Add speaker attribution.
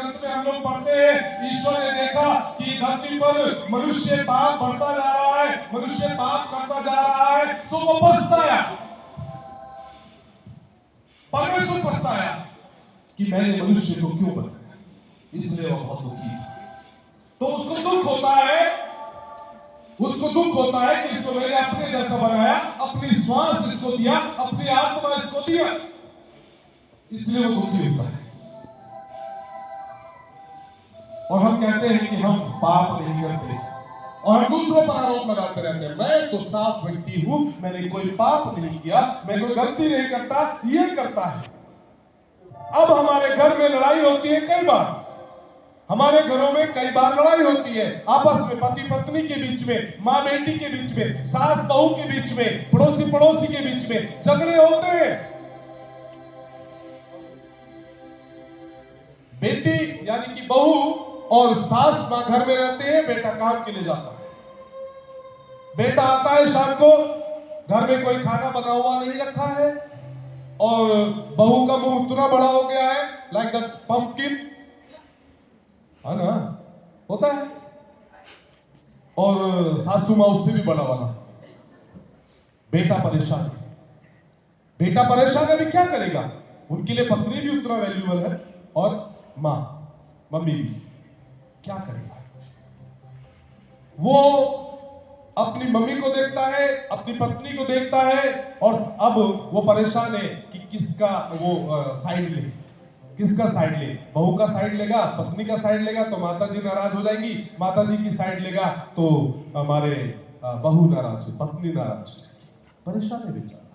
Speaker 1: ग्रंथ में हम लोग पढ़ते हैं, ईश्वर ने देखा कि धरती पर मनुष्य पाप बढ़ता जा रहा है, मनुष्य पाप करता जा रहा है, तो वो पछताया। परमेश्वर पछताया कि मैंने मनुष्य को क्यों बनाया, इसलिए वो बहुत दुखी था। तो उसको दुख होता है कि इसको मैंने अपने जैसा बनाया, अपनी श्वास इसको दिया, अपनी आत्मा इसको दिया, इसलिए वो दुखी होता है। और हम कहते हैं कि हम पाप नहीं करते और हम दूसरों पर आरोप लगाते रहते हैं, मैं तो साफ व्यक्ति हूं, मैंने कोई पाप नहीं किया, मैं कोई गलती नहीं करता, ये करता है। अब हमारे घर में लड़ाई होती है, कई बार हमारे घरों में कई बार लड़ाई होती है, आपस में पति पत्नी के बीच में, माँ बेटी के बीच में, सास बहू के बीच में, पड़ोसी पड़ोसी के बीच में झगड़े होते हैं। बेटी यानी कि बहू और सास माँ घर में रहते हैं, बेटा काम के लिए जाता है। बेटा आता है शाम को, घर में कोई खाना बना हुआ नहीं रखा है और बहू का मुंह इतना बड़ा हो गया है, लाइक दैट पंपकिन, है ना, होता है, और सासू माँ उससे भी बड़ा वाला। बेटा परेशान है, भी क्या करेगा, उनके लिए पत्नी भी उतना वैल्यूबल है और माँ मम्मी भी, क्या करेगा। वो अपनी मम्मी को देखता है, अपनी पत्नी को देखता है और अब वो परेशान है कि किसका वो साइड ले, किसका साइड ले। बहू का साइड लेगा, पत्नी का साइड लेगा तो माता जी नाराज हो जाएंगी, माता जी की साइड लेगा तो हमारे बहू नाराज, पत्नी नाराज, परेशान है बेचारा।